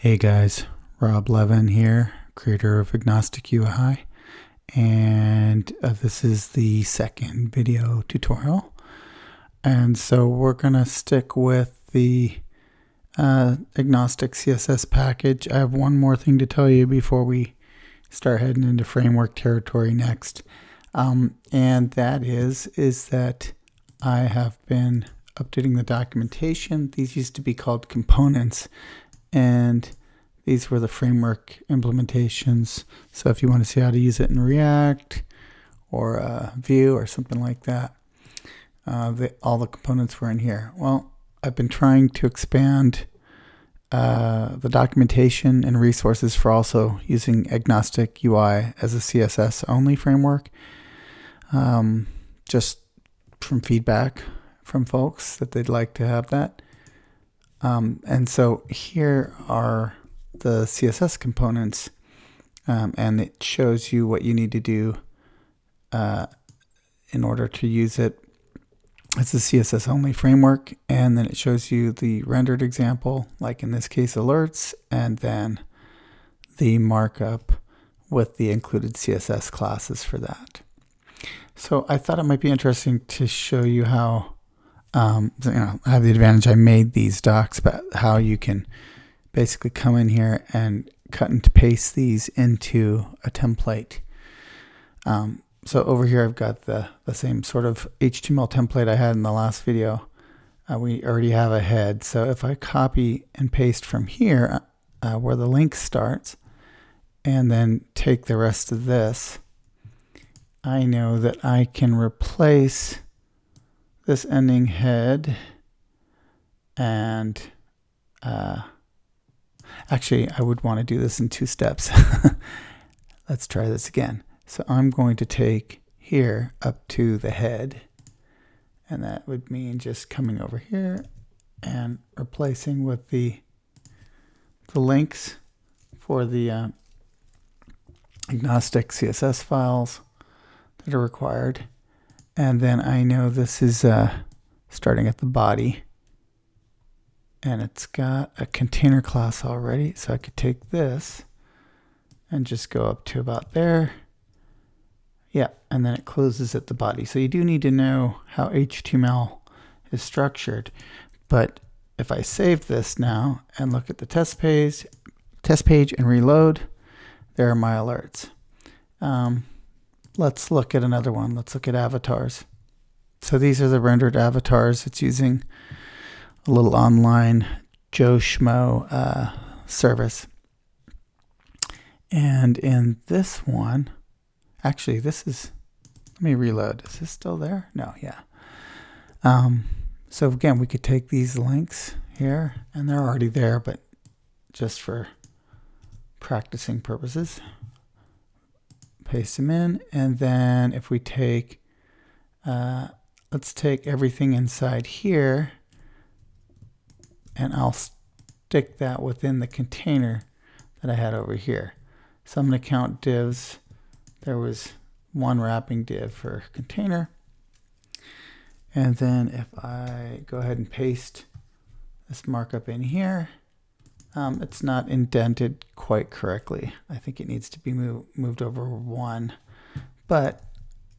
Hey guys, Rob Levin here, creator of AgnosticUI I, and this is the second video tutorial. And so we're going to stick with the agnostic CSS package. I have one more thing to tell you before we start heading into framework territory next. And that is that I have been updating the documentation. These used to be called components, and these were the framework implementations. So if you want to see how to use it in React or Vue or something like that, all the components were in here. Well, I've been trying to expand the documentation and resources for also using AgnosticUI as a CSS only framework, just from feedback from folks that they'd like to have that. And so here are the CSS components, and it shows you what you need to do in order to use it. It's a CSS only framework, and then it shows you the rendered example, like in this case alerts, and then the markup with the included CSS classes for that. So I thought it might be interesting to show you how I have the advantage I made these docs, but how you can basically come in here and cut and paste these into a template. So over here I've got the same sort of HTML template I had in the last video. We already have a head. So if I copy and paste from here where the link starts and then take the rest of this, I know that I can replace this ending head and actually I would want to do this in 2 steps. Let's try this again. So I'm going to take here up to the head, and that would mean just coming over here and replacing with the links for the agnostic CSS files that are required. And then I know this is starting at the body, and it's got a container class already, so I could take this and just go up to about there. Yeah, and then it closes at the body. So you do need to know how HTML is structured. But if I save this now and look at the test page and reload, there are my alerts. Let's look at another one. Let's look at avatars. So these are the rendered avatars. It's using a little online Joe Schmo service. And in this one, actually this is, let me reload. Is this still there? No, yeah. So again, we could take these links here, and they're already there, but just for practicing purposes, paste them in. And then if we take, let's take everything inside here, and I'll stick that within the container that I had over here. So I'm going to count divs. There was one wrapping div for container. And then if I go ahead and paste this markup in here, it's not indented quite correctly. I think it needs to be moved over 1. But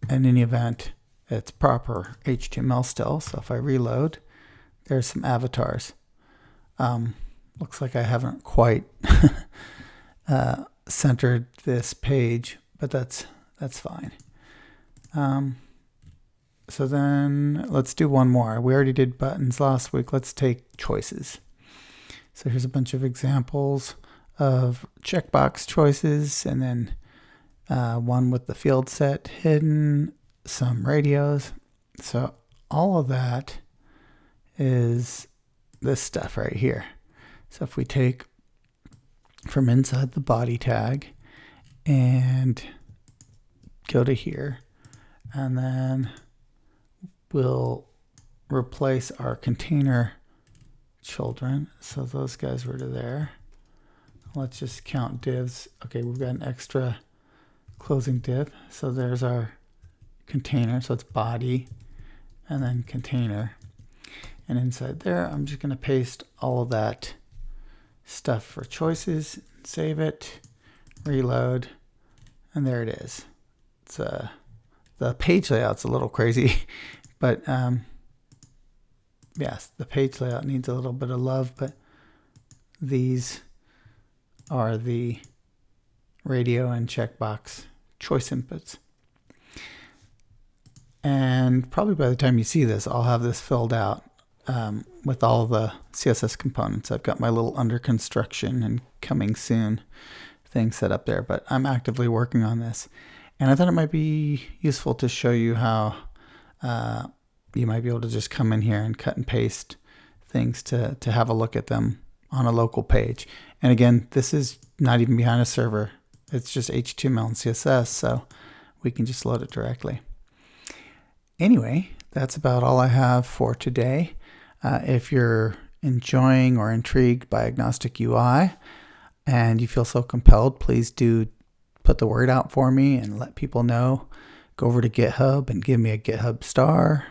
in any event, it's proper HTML still. So if I reload, there's some avatars. Looks like I haven't quite centered this page, but that's fine. So then let's do one more. We already did buttons last week. Let's take choices. So here's a bunch of examples of checkbox choices, and then one with the field set hidden, some radios. So all of that is this stuff right here. So if we take from inside the body tag and go to here, and then we'll replace our container children. So those guys were to there. Let's just count divs. Okay, we've got an extra closing div. So there's our container. So it's body and then container. And inside there, I'm just going to paste all of that stuff for choices, save it, reload, and there it is. It's the page layout's a little crazy, but yes, the page layout needs a little bit of love, but these are the radio and checkbox choice inputs. And probably by the time you see this, I'll have this filled out with all the CSS components. I've got my little under construction and coming soon thing set up there, but I'm actively working on this. And I thought it might be useful to show you how you might be able to just come in here and cut and paste things to have a look at them on a local page. And again, this is not even behind a server. It's just HTML and CSS, so we can just load it directly. Anyway, that's about all I have for today. If you're enjoying or intrigued by AgnosticUI and you feel so compelled, please do put the word out for me and let people know. Go over to GitHub and give me a GitHub star.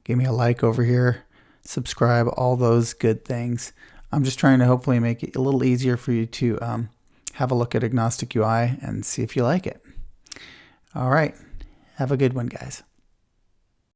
Give me a like over here, subscribe, all those good things. I'm just trying to hopefully make it a little easier for you to have a look at AgnosticUI and see if you like it. All right. Have a good one, guys.